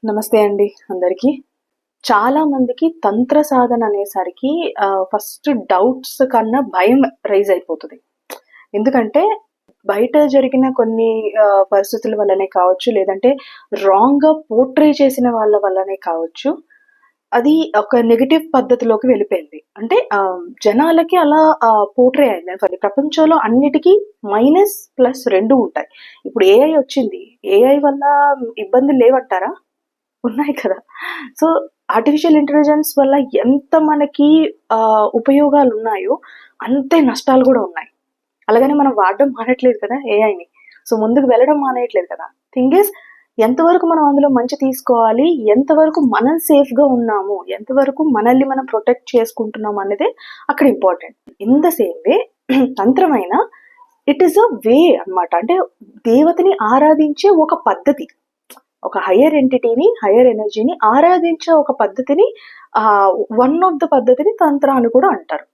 నమస్తే అండి అందరికీ. చాలా మందికి తంత్ర సాధన అనేసరికి ఫస్ట్ డౌట్స్ కన్నా భయం రైజ్ అయిపోతది. ఎందుకంటే బయట జరిగిన కొన్ని పరిస్థితుల వల్లనే కావచ్చు, లేదంటే రాంగ్‌గా పోర్ట్రే చేసిన వాళ్ళ వల్లనే కావచ్చు. అది ఒక నెగెటివ్ పద్ధతిలోకి వెళ్ళిపోయింది. అంటే జనాలకి అలా పోర్ట్రే అయింది. ప్రపంచంలో అన్నిటికి మైనస్, ప్లస్ 2 ఉంటాయి. ఇప్పుడు ఏఐ వచ్చింది. ఏఐ వల్ల ఇబ్బందులు లేవంటారా? ఉన్నాయి కదా! సో, ఆర్టిఫిషియల్ ఇంటెలిజెన్స్ వల్ల ఎంత మనకి ఉపయోగాలున్నాయో, అంతే నష్టాలు గూడా ఉన్నాయి. అలాగని మనం వాడడం మానట్లేదు కదా ఏఐని. సో, ముందుకు వెళ్ళడం మానేయట్లేదు కదా! థింగ్ ఈజ్ ఎంతవరకు మనం అందులో మంచి తీసుకోవాలి, ఎంతవరకు మనం సేఫ్‌గా ఉన్నాము, ఎంతవరకు మనల్ని మనం ప్రొటెక్ట్ చేసుకుంటున్నాం అన్నదే అక్కడ important. In the same way తంత్రమైన ఇట్ ఈస్ అ వే అన్నమాట. అంటే దేవతని ఆరాధించే ఒక పద్ధతి. ఒక హయ్యర్ ఎంటిటీని, హయ్యర్ ఎనర్జీని ఆరాధించే ఒక పద్ధతిని వన్ ఆఫ్ ద పద్ధతిని తంత్ర అని కూడా అంటారు.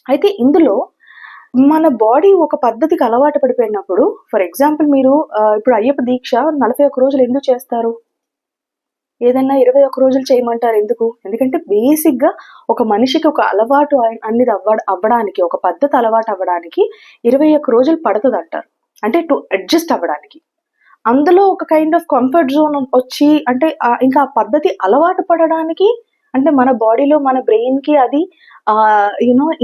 అయితే ఇందులో మన బాడీ ఒక పద్ధతికి అలవాటు పడిపోయినప్పుడు, ఫర్ ఎగ్జాంపుల్ మీరు ఇప్పుడు అయ్యప్ప దీక్ష 41 రోజులు ఎందుకు చేస్తారు? ఏదన్నా 21 రోజులు చేయమంటారు ఎందుకు? ఎందుకంటే బేసిక్‌గా ఒక మనిషికి ఒక అలవాటు అనేది అవ్వడానికి, ఒక పద్ధతి అలవాటు అవ్వడానికి 21 రోజులు పడతదంటారు. అంటే టు అడ్జస్ట్ అవ్వడానికి. అందులో ఒక కైండ్ ఆఫ్ కంఫర్ట్ జోన్ వచ్చి అంటే ఇంకా ఆ పద్ధతి అలవాటు పడడానికి, అంటే మన బాడీలో మన బ్రెయిన్‌కి అది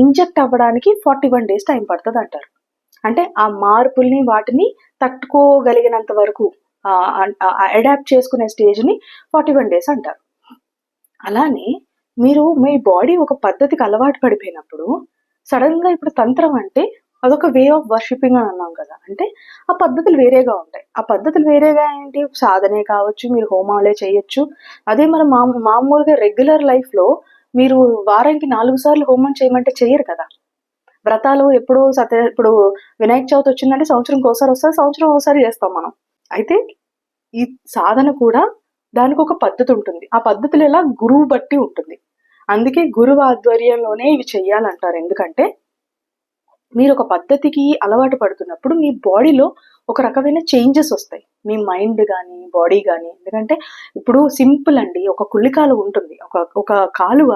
ఇంజెక్ట్ అవ్వడానికి 41 డేస్ టైం పడతదంటారు. అంటే ఆ మార్పుల్ని వాటిని తట్టుకోగలిగినంత వరకు అడాప్ట్ చేసుకునే స్టేజ్‌ని 41 డేస్ అంటారు. అలానే మీ బాడీ ఒక పద్ధతికి అలవాటు పడిపోయినప్పుడు సడెన్‌గా ఇప్పుడు తంత్రం అంటే అదొక వే ఆఫ్ వర్షిపింగ్ అని అన్నాం కదా! అంటే ఆ పద్ధతులు వేరేగా ఉంటాయి. ఆ పద్ధతులు వేరేగా ఏంటి? సాధనే కావచ్చు, మీరు హోమాలే చేయొచ్చు. అదే మన మామూలుగా రెగ్యులర్ లైఫ్‌లో మీరు వారానికి 4 సార్లు హోమం చేయమంటే చెయ్యరు కదా! వ్రతాలు ఇప్పుడు వినాయక చవితి వచ్చిందంటే సంవత్సరంకోసారి వస్తది. సంవత్సరం ఒకసారి చేస్తాం మనం. అయితే ఈ సాధన కూడా దానికొక పద్ధతి ఉంటుంది. ఆ పద్ధతులు ఎలా గురువు బట్టి ఉంటుంది. అందుకే గురువు ఆధ్వర్యంలోనే ఇవి చెయ్యాలంటారు. ఎందుకంటే మీరొక పద్ధతికి అలవాటు పడుతున్నప్పుడు మీ బాడీలో ఒక రకమైన చేంజెస్ వస్తాయి. మీ మైండ్ గానీ, బాడీ గానీ. ఎందుకంటే ఇప్పుడు సింపుల్ అండి. ఒక కుల్లికాలువ ఉంటుంది. ఒక కాలువ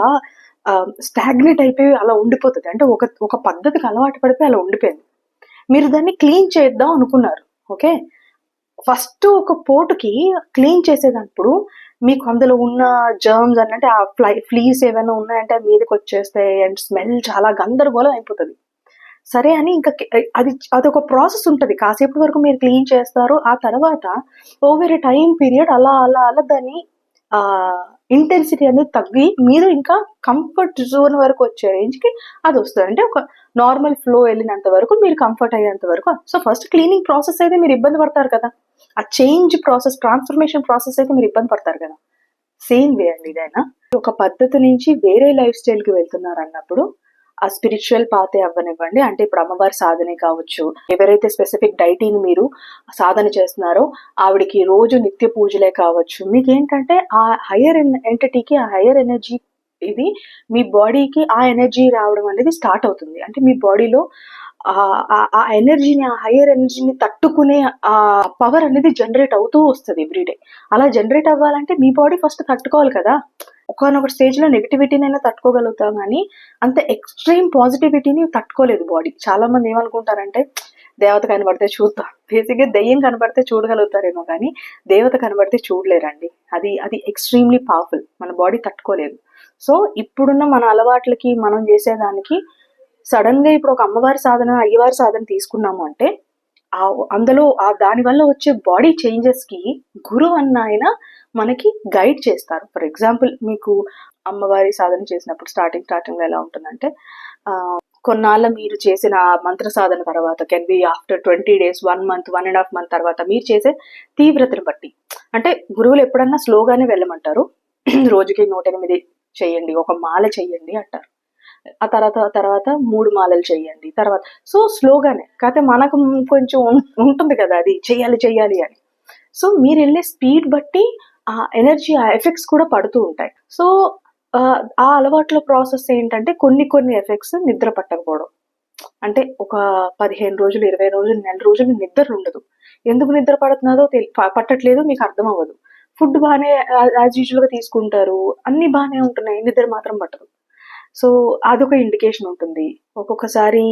స్టాగ్నేట్ అయిపోయి అలా ఉండిపోతది. అంటే ఒక పద్ధతికి అలవాటు పడిపోయి అలా ఉండిపోయింది. మీరు దాన్ని క్లీన్ చేద్దాం అనుకున్నారు. ఓకే. ఫస్ట్ ఒక పోటుకి క్లీన్ చేసేటప్పుడు మీకు అందులో ఉన్న జర్మ్స్ అంటే ఆ ఫ్లీస్ ఏవైనా ఉన్నాయంటే అవి మీదకొచ్చేస్తాయి. అండ్ స్మెల్ చాలా గందరగోళం అయిపోతది. సరే అని ఇంకా అదొక ప్రాసెస్ ఉంటది. కాసేపటి వరకు మీరు క్లీన్ చేస్తారు. ఆ తర్వాత ఓవర్ ఎ టైమ్ పీరియడ్ అలా దాన్ని ఇంటెన్సిటీ అనేది తగ్గి మీరు ఇంకా కంఫర్ట్ జోన్ వరకు వచ్చే రేంజ్‌కి అదొస్తది. అంటే ఒక నార్మల్ ఫ్లో ఎళ్ళినంత వరకు మీరు కంఫర్ట్ అయ్యేంత వరకు. సో, ఫస్ట్ క్లీనింగ్ ప్రాసెస్ అయితే మీరు ఇబ్బంది పడతారు కదా! ఆ చేంజ్ ప్రాసెస్, ట్రాన్స్‌ఫర్మేషన్ ప్రాసెస్ అయితే మీరు ఇబ్బంది పడతారు కదా! సేమ్ వే అండి ఇదైనా. ఒక పద్ధతి నుంచి వేరే లైఫ్ స్టైల్‌కి వెళ్తున్నారన్నప్పుడు ఆ స్పిరిచువల్ పాతే అవ్వనివ్వండి. అంటే ఇప్పుడు అమ్మవారి సాధనే కావచ్చు. ఎవరైతే స్పెసిఫిక్ డైటీని మీరు సాధన చేస్తున్నారో ఆవిడకి రోజు నిత్య పూజలే కావచ్చు. మీకేంటంటే ఆ హయ్యర్ ఎంటిటీకి, ఆ హయ్యర్ ఎనర్జీ ఇది మీ బాడీకి ఆ ఎనర్జీ రావడం అనేది స్టార్ట్ అవుతుంది. అంటే మీ బాడీలో ఆ ఎనర్జీని, ఆ హయ్యర్ ఎనర్జీని తట్టుకునే పవర్ అనేది జనరేట్ అవుతూ వస్తది ఎవ్రీడే. అలా జనరేట్ అవ్వాలంటే మీ బాడీ ఫస్ట్ తట్టుకోవాలి కదా! ఒకానొక స్టేజ్‌లో నెగటివిటీనైనా తట్టుకోగలుగుతాం గానీ, అంత ఎక్స్‌ట్రీమ్ పాజిటివిటీని తట్టుకోలేదు బాడీ. చాలా మంది ఏమనుకుంటారంటే, దేవత కనబడితే చూద్దాం. బేసిక్‌గా దెయ్యం కనబడితే చూడగలుగుతారేమో గానీ, దేవత కనబడితే చూడలేరండి. అది ఎక్స్‌ట్రీమ్‌లీ పవర్‌ఫుల్. మన బాడీ తట్టుకోలేదు. సో, ఇప్పుడున్న మన అలవాట్లకి, మనం చేసేదానికి సడెన్‌గా ఇప్పుడు ఒక అమ్మవారి సాధన, అయ్యవారి సాధన తీసుకున్నాము అంటే, అందులో దాని వల్ల వచ్చే బాడీ చేంజెస్‌కి గురువు అన్నాయన మనకి గైడ్ చేస్తారు. ఫర్ ఎగ్జాంపుల్ మీకు అమ్మవారి సాధన చేసినప్పుడు స్టార్టింగ్‌లో ఎలా ఉంటుందంటే కొన్నాళ్ళ మీరు చేసిన మంత్ర సాధన తర్వాత can be after 20 days, 1 month, 1.5 month తర్వాత మీరు చేసే తీవ్రతను బట్టి. అంటే గురువులు ఎప్పుడన్నా స్లోగానే వెళ్ళమంటారు. రోజుకి 108 చేయండి, ఒక మాల చెయ్యండి అంటారు. ఆ తర్వాత 3 మాలలు చెయ్యండి. తర్వాత సో, స్లోగానే. కాతే మనకు కొంచెం ఉంటుంది కదా! అది చెయ్యాలి అని. సో, మీరెళ్ళే స్పీడ్ బట్టి ఆ ఎనర్జీ, ఆ ఎఫెక్ట్స్ కూడా పడుతూ ఉంటాయి. సో, ఆ అలవాట్ల ప్రాసెస్ ఏంటంటే కొన్ని ఎఫెక్ట్స్ నిద్ర పట్టకపోవడం. అంటే ఒక 15 రోజులు, 20 రోజులు, నెల రోజులు నిద్ర ఉండదు. ఎందుకు నిద్ర పడుతున్నాదో పట్టట్లేదో మీకు అర్థం అవ్వదు. ఫుడ్ బాగానే యాజ్ యూజువల్గా తీసుకుంటారు, అన్నీ బాగానే ఉంటున్నాయి, నిద్ర మాత్రం పట్టదు. సో అదొక ఇండికేషన్ ఉంటుంది. ఒక్కొక్కసారి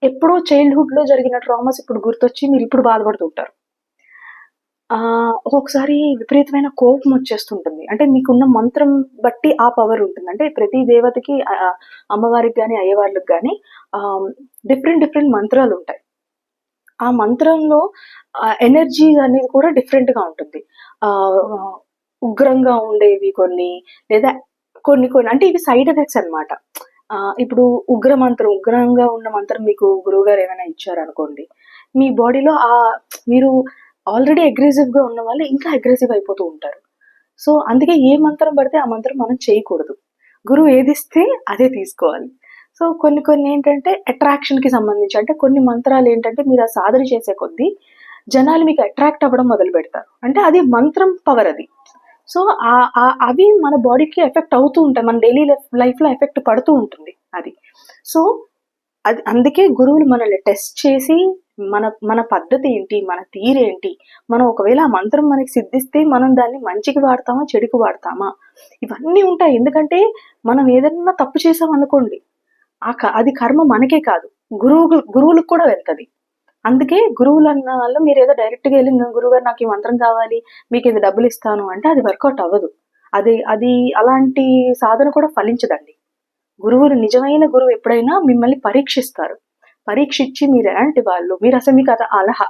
ఎప్పుడో చైల్డ్హుడ్లో జరిగిన ట్రామాస్ ఇప్పుడు గుర్తొచ్చి మీరు ఇప్పుడు బాధపడుతుంటారు. ఒక్కొక్కసారి విపరీతమైన కోపం వచ్చేస్తుంటుంది. అంటే మీకున్న మంత్రం బట్టి ఆ పవర్ ఉంటుంది. అంటే ప్రతి దేవతకి అమ్మవారికి కానీ అయ్యవార్లకు కానీ డిఫరెంట్ డిఫరెంట్ మంత్రాలు ఉంటాయి. ఆ మంత్రంలో ఎనర్జీ అనేది కూడా డిఫరెంట్గా ఉంటుంది. ఉగ్రంగా ఉండేవి కొన్ని, లేదా కొన్ని కొన్ని అంటే ఇవి సైడ్ ఎఫెక్ట్స్ అనమాట. ఇప్పుడు ఉగ్రంగా ఉన్న మంత్రం మీకు గురువుగారు ఏమైనా ఇచ్చారనుకోండి, మీ బాడీలో మీరు ఆల్రెడీ అగ్రెసివ్గా ఉన్న వాళ్ళు ఇంకా అగ్రెసివ్ అయిపోతూ ఉంటారు. సో అందుకే ఏ మంత్రం పడితే ఆ మంత్రం మనం చేయకూడదు. గురువు ఏది ఇస్తే అదే తీసుకోవాలి. సో కొన్ని కొన్ని ఏంటంటే అట్రాక్షన్కి సంబంధించి, అంటే కొన్ని మంత్రాలు ఏంటంటే మీరు ఆ సాధన చేసే కొద్దీ జనాలు మీకు అట్రాక్ట్ అవ్వడం మొదలు పెడతారు. అంటే అది మంత్రం పవర్ అది. సో అవి మన బాడీకి ఎఫెక్ట్ అవుతూ ఉంటాయి, మన డైలీ లైఫ్లో ఎఫెక్ట్ పడుతూ ఉంటుంది అది. సో అది అందుకే గురువులు మనల్ని టెస్ట్ చేసి మన పద్ధతి ఏంటి, మన తీరేంటి, మనం ఒకవేళ ఆ మంత్రం మనకి సిద్ధిస్తే మనం దాన్ని మంచికి వాడతామా చెడుకు వాడతామా, ఇవన్నీ ఉంటాయి. ఎందుకంటే మనం ఏదైనా తప్పు చేసాం అనుకోండి, అది కర్మ మనకే కాదు, గురువులకు కూడా వెళ్తుంది. అందుకే గురువులు అన్న వాళ్ళు మీరు ఏదో డైరెక్ట్గా వెళ్ళి గురువుగారు నాకు ఈ మంత్రం కావాలి, మీకు ఇది డబ్బులు ఇస్తాను అంటే అది వర్కౌట్ అవ్వదు. అది అలాంటి సాధన కూడా ఫలించదండి. గురువులు, నిజమైన గురువు ఎప్పుడైనా మిమ్మల్ని పరీక్షిస్తారు. పరీక్షించి మీరు ఎలాంటి వాళ్ళు, మీరు అసలు మీకు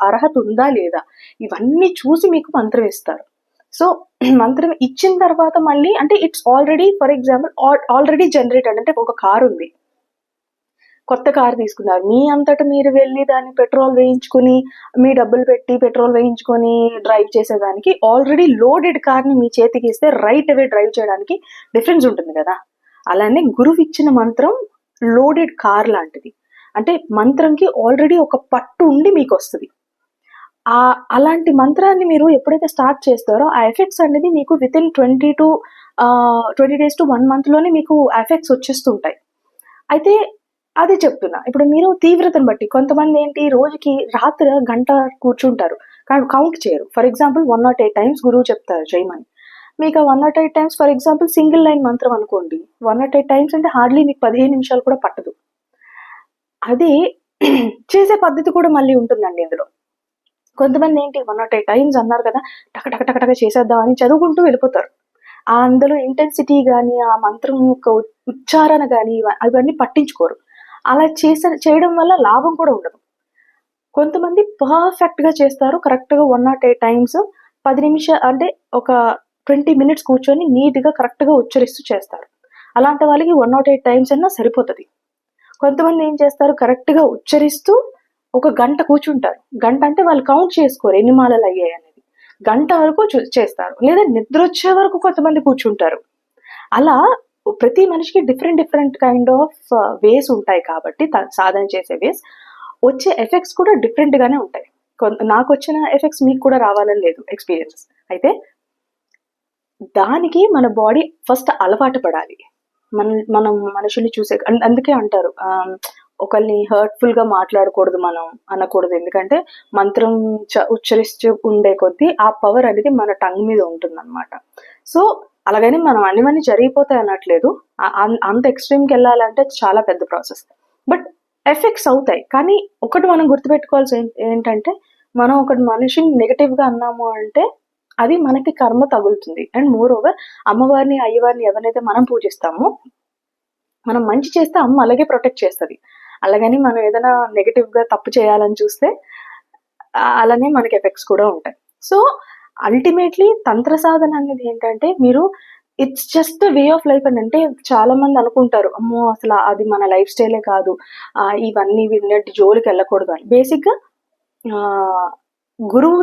అర్హత ఉందా లేదా, ఇవన్నీ చూసి మీకు మంత్రం ఇస్తారు. సో మంత్రం ఇచ్చిన తర్వాత మళ్ళీ అంటే it's already, for example already generated. అంటే ఒక కారు ఉంది, కొత్త కారు తీసుకున్నారు, మీ అంతటా మీరు వెళ్ళి దాన్ని పెట్రోల్ వేయించుకొని, మీ డబ్బులు పెట్టి పెట్రోల్ వేయించుకొని డ్రైవ్ చేసేదానికి ఆల్రెడీ లోడెడ్ కార్ని మీ చేతికి ఇస్తే రైట్ అవే డ్రైవ్ చేయడానికి డిఫరెన్స్ ఉంటుంది కదా. అలానే గురువు ఇచ్చిన మంత్రం లోడెడ్ కార్ లాంటిది. అంటే మంత్రంకి ఆల్రెడీ ఒక పట్టు ఉండి మీకు వస్తుంది. అలాంటి మంత్రాన్ని మీరు ఎప్పుడైతే స్టార్ట్ చేస్తారో ఆ ఎఫెక్ట్స్ అనేది మీకు వితిన్ 20 days to 1 monthలోనే మీకు ఎఫెక్ట్స్ వచ్చేస్తుంటాయి. అయితే అదే చెప్తున్నా, ఇప్పుడు మీరు తీవ్రతను బట్టి కొంతమంది ఏంటి రోజుకి రాత్రి గంట కూర్చుంటారు, కౌంట్ చేయరు. ఫర్ ఎగ్జాంపుల్ 108 times గురువు చెప్తారు చేయమని, మీకు 108 times for example single line మంత్రం అనుకోండి, 108 times అంటే హార్డ్లీ మీకు 15 నిమిషాలు కూడా పట్టదు. అది చేసే పద్ధతి కూడా మళ్ళీ ఉంటుందండి ఇందులో. కొంతమంది ఏంటి 108 times అన్నారు కదా టక చేసేద్దామని చదువుకుంటూ వెళ్ళిపోతారు. అందులో ఇంటెన్సిటీ కానీ ఆ మంత్రం యొక్క ఉచ్చారణ కానీ అవన్నీ పట్టించుకోరు. అలా చేయడం వల్ల లాభం కూడా ఉండదు. కొంతమంది పర్ఫెక్ట్గా చేస్తారు, కరెక్ట్గా 108 times 10 నిమిషాలు అంటే ఒక 20 minutes కూర్చొని నీట్గా కరెక్ట్గా ఉచ్చరిస్తూ చేస్తారు. అలాంటి వాళ్ళకి 108 times అన్నా సరిపోతుంది. కొంతమంది ఏం చేస్తారు, కరెక్ట్గా ఉచ్చరిస్తూ ఒక గంట కూర్చుంటారు. గంట అంటే వాళ్ళు కౌంట్ చేసుకోరు ఎన్ని మాలలు అయ్యాయి అనేది, గంట వరకు చేస్తారు. లేదా నిద్ర వచ్చే వరకు కొంతమంది కూర్చుంటారు. అలా ప్రతి మనిషికి డిఫరెంట్ కైండ్ ఆఫ్ వేస్ ఉంటాయి. కాబట్టి సాధన చేసే వేస్, వచ్చే ఎఫెక్ట్స్ కూడా డిఫరెంట్గానే ఉంటాయి. నాకు వచ్చిన ఎఫెక్ట్స్ మీకు కూడా రావాలని లేదు ఎక్స్పీరియన్సెస్. అయితే దానికి మన బాడీ ఫస్ట్ అలవాటు పడాలి. మనం మనుషుల్ని చూసే, అందుకే అంటారు ఒకరిని హర్ట్ఫుల్గా మాట్లాడకూడదు, మనం అనకూడదు. ఎందుకంటే మంత్రం ఉచ్చరిస్తూ ఉండే కొద్దీ ఆ పవర్ అనేది మన టంగ్ మీద ఉంటుందన్నమాట. సో అలాగని మనం అన్ని జరిగిపోతాయి అనట్లేదు, అంత ఎక్స్ట్రీమ్కి వెళ్ళాలంటే చాలా పెద్ద ప్రాసెస్. బట్ ఎఫెక్ట్స్ అవుతాయి. కానీ ఒకటి మనం గుర్తుపెట్టుకోవాల్సి ఏంటంటే, మనం ఒక మనిషిని నెగటివ్గా అన్నాము అంటే అది మనకి కర్మ తగులుతుంది. అండ్ మోర్ ఓవర్ అమ్మవారిని అయ్యవారిని ఎవరినైతే మనం పూజిస్తామో, మనం మంచి చేస్తే అమ్మ అలాగే ప్రొటెక్ట్ చేస్తుంది. అలాగని మనం ఏదైనా నెగటివ్గా తప్పు చేయాలని చూస్తే అలానే మనకి ఎఫెక్ట్స్ కూడా ఉంటాయి. సో అల్టిమేట్లీ తంత్ర సాధన అనేది ఏంటంటే, మీరు it's just way of life అని. అంటే చాలా మంది అనుకుంటారు, అమ్మో అసలు అది మన లైఫ్ స్టైలే కాదు, ఇవన్నీ విన్నట్టు జోలికి వెళ్ళకూడదు అని. బేసిక్గా గురువు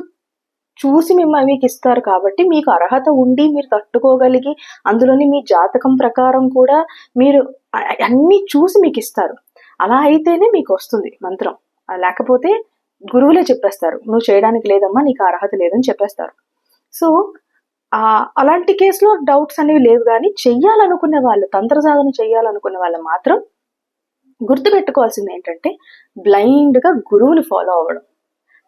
చూసి మీకు ఇస్తారు కాబట్టి, మీకు అర్హత ఉండి మీరు తట్టుకోగలిగి, అందులోని మీ జాతకం ప్రకారం కూడా మీరు అన్నీ చూసి మీకు ఇస్తారు. అలా అయితేనే మీకు వస్తుంది మంత్రం. లేకపోతే గురువులే చెప్పేస్తారు, నువ్వు చేయడానికి లేదమ్మా, నీకు అర్హత లేదని చెప్పేస్తారు. సో అలాంటి కేసులో డౌట్స్ అనేవి లేవు. కానీ చెయ్యాలనుకునే వాళ్ళు, తంత్ర సాధన చెయ్యాలనుకునే వాళ్ళు మాత్రం గుర్తుపెట్టుకోవాల్సింది ఏంటంటే, బ్లైండ్గా గురువుని ఫాలో అవ్వడం.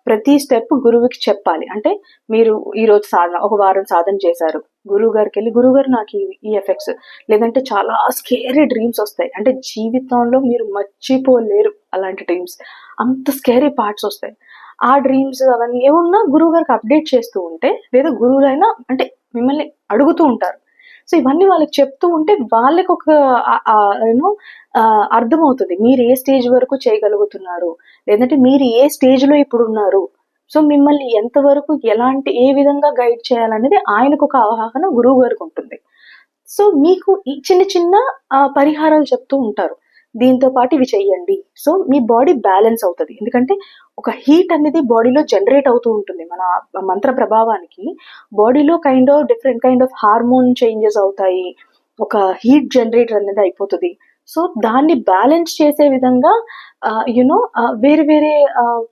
ప్రతి స్టెప్ గురువుకి చెప్పాలి. అంటే మీరు ఈరోజు సాధన, ఒక వారం సాధన చేశారు, గురువు గారికి వెళ్ళి గురువుగారు నాకు ఈ ఎఫెక్ట్స్, లేదంటే చాలా స్కేరీ డ్రీమ్స్ వస్తాయి. అంటే జీవితంలో మీరు మర్చిపోలేరు అలాంటి డ్రీమ్స్, అంత స్కేరీ పార్ట్స్ వస్తాయి. ఆ డ్రీమ్స్ అవన్నీ ఏమున్నా గురువు గారికి అప్డేట్ చేస్తూ ఉంటే, లేదా గురువులైనా అంటే మిమ్మల్ని అడుగుతూ ఉంటారు. సో ఇవన్నీ వాళ్ళకి చెప్తూ ఉంటే వాళ్ళకి ఒక యూనో అర్థమవుతుంది మీరు ఏ స్టేజ్ వరకు చేయగలుగుతున్నారు, లేదంటే మీరు ఏ స్టేజ్లో ఇప్పుడు ఉన్నారు. సో మిమ్మల్ని ఎంతవరకు ఎలాంటి ఏ విధంగా గైడ్ చేయాలనేది ఆయనకు ఒక అవగాహన గురువు గారికి ఉంటుంది. సో మీకు ఈ చిన్న చిన్న పరిహారాలు చెప్తూ ఉంటారు, దీంతో పాటు ఇవి చెయ్యండి. సో మీ బాడీ బ్యాలెన్స్ అవుతుంది. ఎందుకంటే ఒక హీట్ అనేది బాడీలో జనరేట్ అవుతూ ఉంటుంది. మన మంత్ర ప్రభావానికి బాడీలో different kind of hormone changes అవుతాయి, ఒక హీట్ జనరేటర్ అనేది అయిపోతుంది. సో దాన్ని బ్యాలెన్స్ చేసే విధంగా యునో వేరే వేరే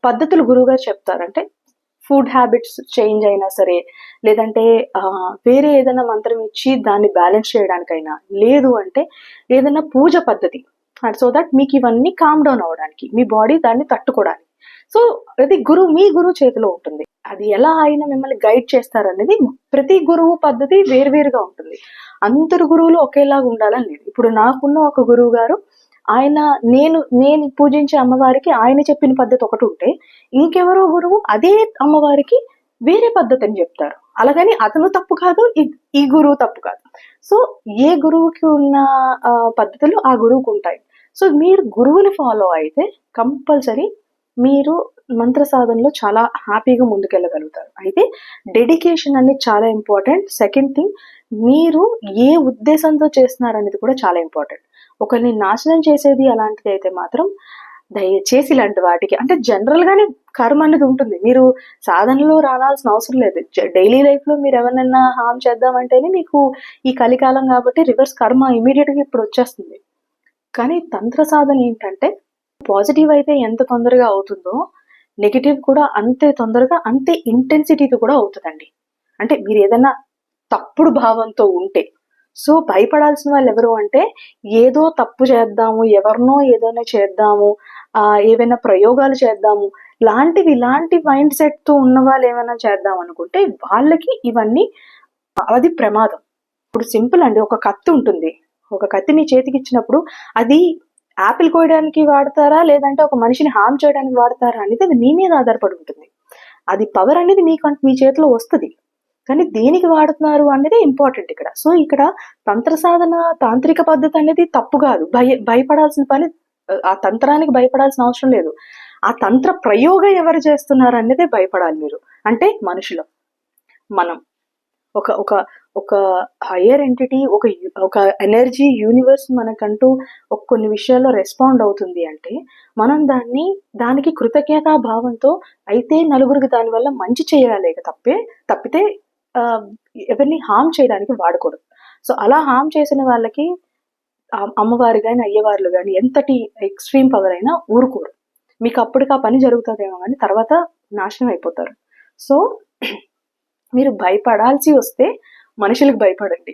పద్ధతులు గురువుగారు చెప్తారు. అంటే ఫుడ్ హ్యాబిట్స్ చేంజ్ అయినా సరే, లేదంటే వేరే ఏదైనా మంత్రం ఇచ్చి దాన్ని బ్యాలెన్స్ చేయడానికైనా, లేదు అంటే ఏదైనా పూజ పద్ధతి, సో దట్ మీకు ఇవన్నీ కామ్ డౌన్ అవ్వడానికి, మీ బాడీ దాన్ని తట్టుకోవడానికి. సో అది మీ గురువు చేతిలో ఉంటుంది. అది ఎలా ఆయన మిమ్మల్ని గైడ్ చేస్తారనేది ప్రతి గురువు పద్ధతి వేరువేరుగా ఉంటుంది. అందరు గురువులు ఒకేలాగా ఉండాలని లేదు. ఇప్పుడు నాకున్న ఒక గురువు గారు, ఆయన నేను పూజించే అమ్మవారికి ఆయన చెప్పిన పద్ధతి ఒకటి ఉంటే, ఇంకెవరో గురువు అదే అమ్మవారికి వేరే పద్ధతి అని చెప్తారు. అలాగని అతను తప్పు కాదు, ఈ గురువు తప్పు కాదు. సో ఏ గురువుకి ఉన్న పద్ధతులు ఆ గురువుకు ఉంటాయి. సో మీరు గురువుని ఫాలో అయితే కంపల్సరీ మీరు మంత్ర సాధనలో చాలా హ్యాపీగా ముందుకెళ్ళగలుగుతారు. అయితే డెడికేషన్ అనేది చాలా ఇంపార్టెంట్. సెకండ్ థింగ్, మీరు ఏ ఉద్దేశంతో చేస్తున్నారనేది కూడా చాలా ఇంపార్టెంట్. ఒకరిని నాశనం చేసేది అలాంటిది అయితే మాత్రం దయచేసి ఇలాంటి వాటికి, అంటే జనరల్ గానే కర్మ అనేది ఉంటుంది. మీరు సాధనలో రానాల్సిన అవసరం లేదు. డైలీ లైఫ్ లో మీరు ఎవరినైనా హామ్ చేద్దామంటేనే మీకు ఈ కలికాలం కాబట్టి రివర్స్ కర్మ ఇమీడియట్ గా ఇప్పుడు వచ్చేస్తుంది. కానీ తంత్ర సాధన ఏంటంటే పాజిటివ్ అయితే ఎంత తొందరగా అవుతుందో నెగిటివ్ కూడా అంతే తొందరగా, అంతే ఇంటెన్సిటీతో కూడా అవుతుందండి. అంటే మీరు ఏదైనా తప్పుడు భావంతో ఉంటే, సో భయపడాల్సిన వాళ్ళు ఎవరు అంటే, ఏదో తప్పు చేద్దాము, ఎవరినో ఏదైనా చేద్దాము, ఏవైనా ప్రయోగాలు చేద్దాము, ఇలాంటి మైండ్ సెట్ తో ఉన్న వాళ్ళు ఏమైనా చేద్దాం అనుకుంటే వాళ్ళకి ఇవన్నీ అది ప్రమాదం. ఇప్పుడు సింపుల్ అండి, ఒక కత్తి ఉంటుంది. ఒక కత్తి మీ చేతికి ఇచ్చినప్పుడు అది యాపిల్ కోయడానికి వాడతారా, లేదంటే ఒక మనిషిని హామ్ చేయడానికి వాడతారా అనేది అది మీ మీద ఆధారపడి ఉంటుంది. అది పవర్ అనేది మీ చేతిలో వస్తుంది, కానీ దేనికి వాడుతున్నారు అనేది ఇంపార్టెంట్ ఇక్కడ. సో ఇక్కడ తంత్ర సాధన, తాంత్రిక పద్ధతి అనేది తప్పు కాదు. భయపడాల్సిన పని, ఆ తంత్రానికి భయపడాల్సిన అవసరం లేదు. ఆ తంత్ర ప్రయోగం ఎవరు చేస్తున్నారు అనేదే భయపడాలి మీరు. అంటే మనుషులు, మనం ఒక ఒక ఒక హయ్యర్ ఎంటిటీ, ఒక ఎనర్జీ యూనివర్స్ మనకంటూ కొన్ని విషయాల్లో రెస్పాండ్ అవుతుంది అంటే మనం దానికి కృతజ్ఞతా భావంతో అయితే నలుగురికి దానివల్ల మంచి చేయాలి తప్పితే ఎవరిని హామ్ చేయడానికి వాడకూడదు. సో అలా హామ్ చేసిన వాళ్ళకి అమ్మవారు కానీ అయ్యవార్లు కానీ ఎంతటి ఎక్స్ట్రీమ్ పవర్ అయినా ఊరుకోరు. మీకు అప్పటికి ఆ పని జరుగుతుందేమో కానీ తర్వాత నాశనం అయిపోతారు. సో మీరు భయపడాల్సి వస్తే మనుషులకు భయపడండి,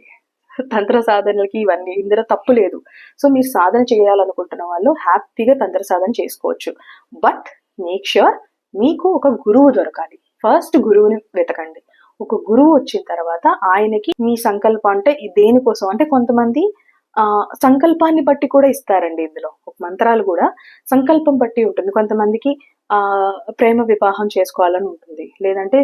తంత్ర సాధనలకి ఇవన్నీ ఇందులో తప్పు లేదు. సో మీరు సాధన చేయాలనుకుంటున్న వాళ్ళు హ్యాపీగా తంత్ర సాధన చేసుకోవచ్చు. బట్ మేక్ ష్యూర్ మీకు ఒక గురువు దొరకాలి. ఫస్ట్ గురువుని వెతకండి. ఒక గురువు వచ్చిన తర్వాత ఆయనకి మీ సంకల్పం, అంటే దేనికోసం అంటే కొంతమంది సంకల్పాన్ని బట్టి కూడా ఇస్తారండి. ఇందులో మంత్రాలు కూడా సంకల్పం బట్టి ఉంటుంది. కొంతమందికి ప్రేమ వివాహం చేసుకోవాలని ఉంటుంది, లేదంటే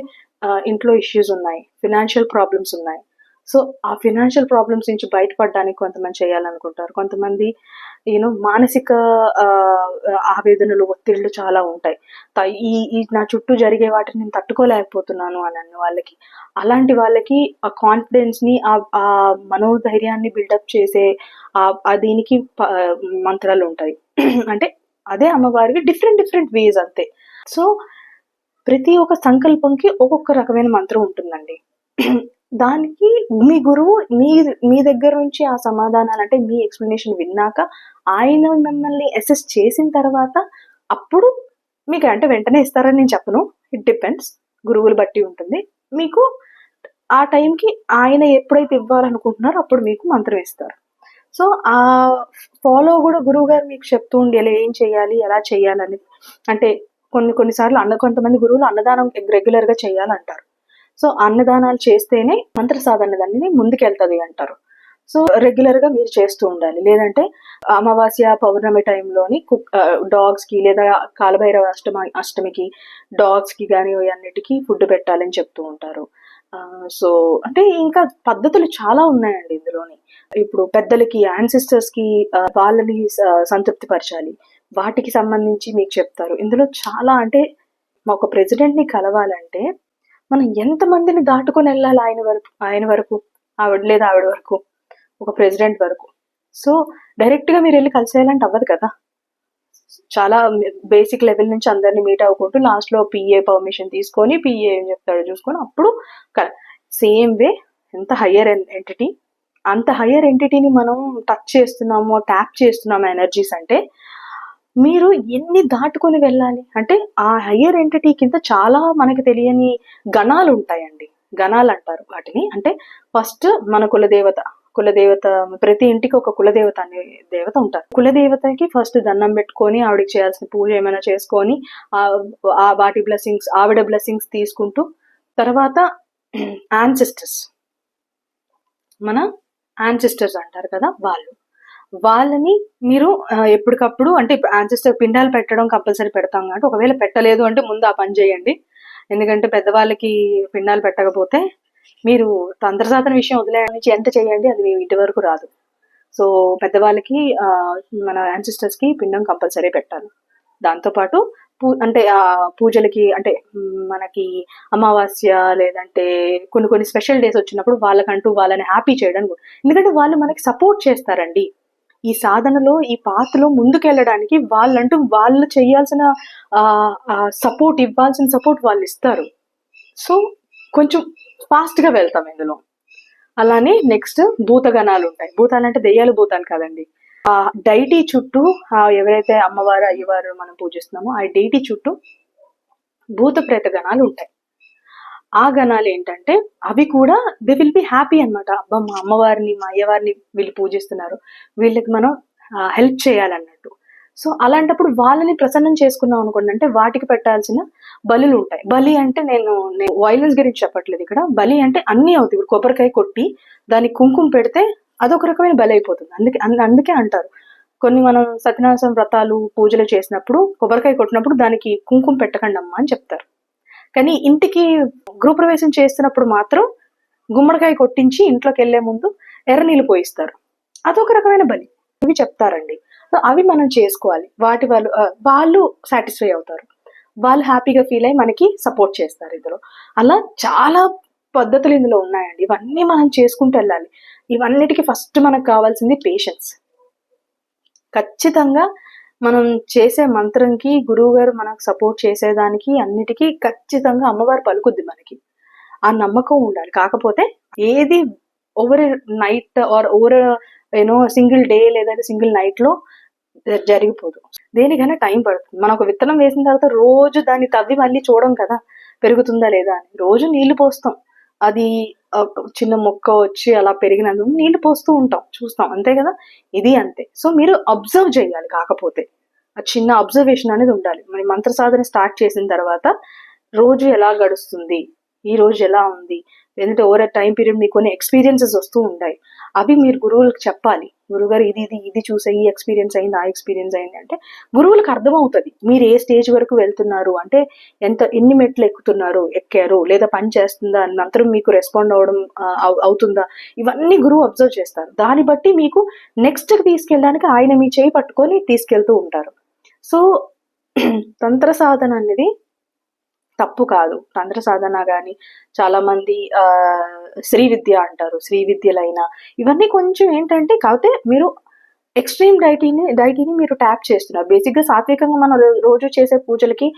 ఇంట్లో ఇష్యూస్ ఉన్నాయి, ఫినాన్షియల్ ప్రాబ్లమ్స్ ఉన్నాయి. సో ఆ ఫినాన్షియల్ ప్రాబ్లమ్స్ నుంచి బయటపడడానికి కొంతమంది చేయాలనుకుంటారు. కొంతమంది మానసిక ఆవేదనలు, ఒత్తిళ్లు చాలా ఉంటాయి. ఈ నా చుట్టూ జరిగే వాటిని నేను తట్టుకోలేకపోతున్నాను అని అన్న వాళ్ళకి, అలాంటి వాళ్ళకి ఆ కాన్ఫిడెన్స్ ని, ఆ మనోధైర్యాన్ని బిల్డప్ చేసే దీనికి మంత్రాలు ఉంటాయి. అంటే అదే అమ్మవారికి డిఫరెంట్ వేస్ అంతే. సో ప్రతి ఒక్క సంకల్పంకి ఒక్కొక్క రకమైన మంత్రం ఉంటుందండి. దానికి మీ గురువు మీ దగ్గర నుంచి ఆ సమాధానాలు, అంటే మీ ఎక్స్ప్లెనేషన్ విన్నాక ఆయన మిమ్మల్ని అసెస్ చేసిన తర్వాత అప్పుడు మీకు, అంటే వెంటనే ఇస్తారని నేను చెప్పను, ఇట్ డిపెండ్స్, గురువులు బట్టి ఉంటుంది. మీకు ఆ టైంకి ఆయన ఎప్పుడైతే ఇవ్వాలనుకుంటున్నారో అప్పుడు మీకు మంత్రం ఇస్తారు. సో ఆ ఫాలో కూడా గురువు గారు మీకు చెప్తూ ఉండి ఎలా ఏం చేయాలి, ఎలా చేయాలని. అంటే కొన్నిసార్లు కొంతమంది గురువులు అన్నదానం రెగ్యులర్గా చేయాలంటారు. సో అన్నదానాలు చేస్తేనే మంత్ర సాధన దాన్ని ముందుకెళ్తుంది అంటారు. సో రెగ్యులర్గా మీరు చేస్తూ ఉండాలి. లేదంటే అమావాస్య పౌర్ణమి టైంలోని డాగ్స్కి లేదా కాలభైరవ అష్టమికి డాగ్స్కి కానీ అన్నిటికీ ఫుడ్ పెట్టాలని చెప్తూ ఉంటారు. సో అంటే ఇంకా పద్ధతులు చాలా ఉన్నాయండి ఇందులోని. ఇప్పుడు పెద్దలకి యాన్సిస్టర్స్కి వాళ్ళని సంతృప్తి పరచాలి, వాటికి సంబంధించి మీకు చెప్తారు. ఇందులో చాలా అంటే ఒక ప్రెసిడెంట్ని కలవాలంటే మనం ఎంతమందిని దాటుకొని వెళ్ళాలి ఆయన వరకు ఆవిడ వరకు, ఒక ప్రెసిడెంట్ వరకు. సో డైరెక్ట్గా మీరు వెళ్ళి కలిసేయాలంటే అవ్వదు కదా. చాలా బేసిక్ లెవెల్ నుంచి అందరినీ మీట్ అవ్వకుంటూ లాస్ట్లో పిఏ పర్మిషన్ తీసుకొని పిఏ ఏం చెప్తాడో చూసుకొని అప్పుడు సేమ్ వే ఎంత హయ్యర్ ఎంటిటీ, అంత హయ్యర్ ఎంటిటీని మనం టచ్ చేస్తున్నామో ట్యాప్ చేస్తున్నామో ఎనర్జీస్ అంటే మీరు ఎన్ని దాటుకొని వెళ్ళాలి అంటే ఆ హయ్యర్ ఎంటిటీ కింద చాలా మనకి తెలియని గణాలు ఉంటాయండి. గణాలు అంటారు వాటిని. అంటే ఫస్ట్ మన కులదేవత ప్రతి ఇంటికి ఒక కులదేవత అనే దేవత ఉంటారు. కులదేవతకి ఫస్ట్ దండం పెట్టుకొని ఆవిడకి చేయాల్సిన పూజ ఏమైనా చేసుకొని ఆ వాటి బ్లెస్సింగ్స్, ఆవిడ బ్లెస్సింగ్స్ తీసుకుంటూ తర్వాత యాన్సిస్టర్స్, మన యాన్సిస్టర్స్ అంటారు కదా, వాళ్ళని మీరు ఎప్పటికప్పుడు అంటే యాన్సిస్టర్ పిండాలు పెట్టడం కంపల్సరీ పెడతాం కాబట్టి ఒకవేళ పెట్టలేదు అంటే ముందు ఆ పని చేయండి. ఎందుకంటే పెద్దవాళ్ళకి పిండాలు పెట్టకపోతే మీరు తంత్రసాధన విషయం వదిలేయడం నుంచి ఎంత చేయండి అది మీ ఇంటి వరకు రాదు. సో పెద్దవాళ్ళకి మన యాన్సిస్టర్స్కి పిండం కంపల్సరీ పెట్టాలి. దాంతోపాటు అంటే ఆ పూజలకి అంటే మనకి అమావాస్య లేదంటే కొన్ని స్పెషల్ డేస్ వచ్చినప్పుడు వాళ్ళకంటూ వాళ్ళని హ్యాపీ చేయడం, ఎందుకంటే వాళ్ళు మనకి సపోర్ట్ చేస్తారండి ఈ సాధనలో, ఈ పాత్రలో ముందుకెళ్ళడానికి. వాళ్ళు చేయాల్సిన సపోర్ట్, ఇవ్వాల్సిన సపోర్ట్ వాళ్ళు ఇస్తారు. సో కొంచెం ఫాస్ట్గా వెళ్తాం ఇందులో. అలానే నెక్స్ట్ భూతగణాలు ఉంటాయి. భూతాలు అంటే దెయ్యాలు భూతాలు కాదండి. ఆ డైటీ చుట్టూ ఎవరైతే అమ్మవారు అయ్యవారు మనం పూజిస్తున్నామో ఆ డైటీ చుట్టూ భూత ప్రేత గణాలు ఉంటాయి. ఆ గణాలు ఏంటంటే అవి కూడా దే విల్ బి హ్యాపీ అనమాట. అబ్బా మా అమ్మవారిని మా అయ్యవారిని వీళ్ళు పూజిస్తున్నారు, వీళ్ళకి మనం హెల్ప్ చేయాలన్నట్టు. సో అలాంటప్పుడు వాళ్ళని ప్రసన్నం చేసుకున్నాం అనుకోండి, అంటే వాటికి పెట్టాల్సిన బలులు ఉంటాయి. బలి అంటే నేను వైలెన్స్ గురించి చెప్పట్లేదు ఇక్కడ. బలి అంటే అన్నీ అవుతాయి. ఇప్పుడు కొబ్బరికాయ కొట్టి దానికి కుంకుమ పెడితే అదొక రకమైన బలి అయిపోతుంది. అందుకే అంటారు కొన్ని మనం సత్యనారాయణ వ్రతాలు పూజలు చేసినప్పుడు కొబ్బరికాయ కొట్టినప్పుడు దానికి కుంకుమ పెట్టకండి అమ్మా అని చెప్తారు. కానీ ఇంటికి గృహప్రవేశం చేస్తున్నప్పుడు మాత్రం గుమ్మడికాయ కొట్టించి ఇంట్లోకి వెళ్లే ముందు ఎర్ర నీళ్ళు పోయిస్తారు. అదొక రకమైన బలి. ఇవి చెప్తారండి. సో అవి మనం చేసుకోవాలి. వాటి వాళ్ళు సాటిస్ఫై అవుతారు, వాళ్ళు హ్యాపీగా ఫీల్ అయ్యి మనకి సపోర్ట్ చేస్తారు ఇందులో. అలా చాలా పద్ధతులు ఇందులో ఉన్నాయండి. ఇవన్నీ మనం చేసుకుంటూ వెళ్ళాలి. ఇవన్నిటికీ ఫస్ట్ మనకు కావాల్సింది పేషెన్స్. ఖచ్చితంగా మనం చేసే మంత్రంకి గురువు గారు మనకు సపోర్ట్ చేసేదానికి అన్నిటికీ ఖచ్చితంగా అమ్మవారు పలుకుద్ది మనకి. ఆ నమ్మకం ఉండాలి. కాకపోతే ఏది over night are over single day లేదా సింగిల్ నైట్ లో జరిగిపోదు. దేనికైనా టైం పడుతుంది. మనం ఒక విత్తనం వేసిన తర్వాత రోజు దాన్ని తవ్వి మళ్ళీ చూడం కదా పెరుగుతుందా లేదా అని. రోజు నీళ్లు పోస్తాం, అది చిన్న మొక్క వచ్చి అలా పెరిగినందుకు నీళ్లు పోస్తూ ఉంటాం, చూస్తాం, అంతే కదా. ఇది అంతే. సో మీరు అబ్జర్వ్ చేయాలి. కాకపోతే ఆ చిన్న అబ్జర్వేషన్ అనేది ఉండాలి. మరి మంత్ర సాధన స్టార్ట్ చేసిన తర్వాత రోజు ఎలా గడుస్తుంది, ఈ రోజు ఎలా ఉంది, లేదంటే ఓవర్ టైం పీరియడ్ మీకు కొన్ని ఎక్స్పీరియన్సెస్ వస్తూ ఉంటాయి. అవి మీరు గురువులకు చెప్పాలి. గురువుగారు ఇది చూసే ఈ ఎక్స్పీరియన్స్ అయింది, ఆ ఎక్స్పీరియన్స్ అయింది అంటే గురువులకు అర్థమవుతుంది మీరు ఏ స్టేజ్ వరకు వెళ్తున్నారు, అంటే ఎన్ని మెట్లు ఎక్కారు, లేదా పని చేస్తుందా, మంత్రం మీకు రెస్పాండ్ అవుతుందా, ఇవన్నీ గురువు అబ్జర్వ్ చేస్తారు. దాన్ని బట్టి మీకు నెక్స్ట్కి తీసుకెళ్ళడానికి ఆయన మీ చేయి పట్టుకొని తీసుకెళ్తూ ఉంటారు. సో తంత్ర సాధన అనేది తప్పు కాదు. తంత్ర సాధన కానీ చాలా మంది శ్రీ విద్య అంటారు, శ్రీ విద్యలైనా ఇవన్నీ కొంచెం ఏంటంటే కాకపోతే మీరు ఎక్స్ట్రీమ్ డైటీని మీరు ట్యాప్ చేస్తున్నారు. బేసిక్గా సాత్వికంగా మనం రోజు చేసే పూజలకి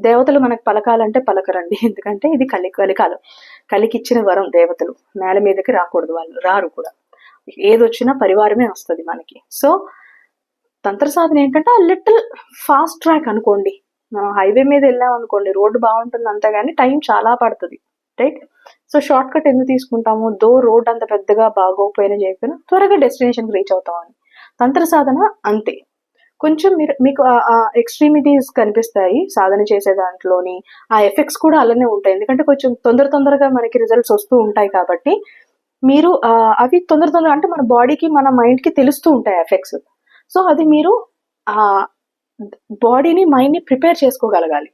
దేవతలు మనకు పలకాలంటే పలకరండి. ఎందుకంటే ఇది కలికాలం, కలికిచ్చిన వరం. దేవతలు నేల మీదకి రాకూడదు, వాళ్ళు రారు కూడా. ఏదొచ్చినా పరివారమే వస్తుంది మనకి. సో తంత్ర సాధన ఏంటంటే ఆ లిటిల్ ఫాస్ట్ ట్రాక్ అనుకోండి. మనం హైవే మీద వెళ్ళాం అనుకోండి, రోడ్డు బాగుంటుంది అంతే, కానీ టైం చాలా పడుతుంది, రైట్. సో షార్ట్ కట్ ఎందుకు తీసుకుంటాము, రోడ్ అంత పెద్దగా బాగోకపోయినా చేయకపోయినా త్వరగా డెస్టినేషన్కి రీచ్ అవుతామని. తంత్ర సాధన అంతే. కొంచెం మీకు ఎక్స్ట్రీమిటీస్ కనిపిస్తాయి సాధన చేసే దాంట్లోని. ఆ ఎఫెక్ట్స్ కూడా అలానే ఉంటాయి. ఎందుకంటే కొంచెం తొందరగా మనకి రిజల్ట్స్ వస్తూ ఉంటాయి కాబట్టి మీరు అవి తొందరగా అంటే మన బాడీకి మన మైండ్కి తెలుస్తూ ఉంటాయి ఎఫెక్ట్స్. సో అది మీరు బాడీని మైండ్ని ప్రిపేర్ చేసుకోగలగాలి.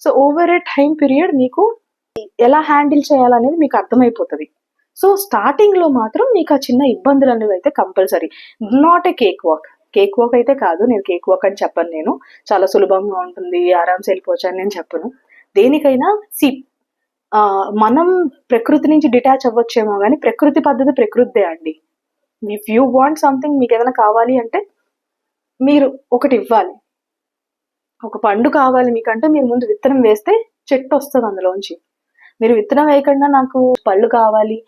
So over a time period మీకు ఎలా హ్యాండిల్ చేయాలనేది మీకు అర్థమైపోతుంది. సో స్టార్టింగ్లో మాత్రం మీకు ఆ చిన్న ఇబ్బందులు అనేవి అయితే compulsory. Not a cake walk అయితే కాదు, నేను కేక్ వాక్ అని చెప్పను. నేను చాలా సులభంగా ఉంటుంది, ఆరామ్స్ వెళ్ళిపోవచ్చు అని నేను చెప్పను. దేనికైనా మనం ప్రకృతి నుంచి డిటాచ్ అవ్వచ్చేమో కానీ ప్రకృతి పద్ధతి ప్రకృతిదే అండి. ఇఫ్ యూ వాంట్ సంథింగ్, మీకు ఏదైనా కావాలి అంటే మీరు ఒకటి ఇవ్వాలి. ఒక పండు కావాలి మీకంటే మీరు ముందు విత్తనం వేస్తే చెట్టు వస్తుంది అందులోంచి. మీరు విత్తనం వేయకుండా నాకు పళ్ళు కావాలి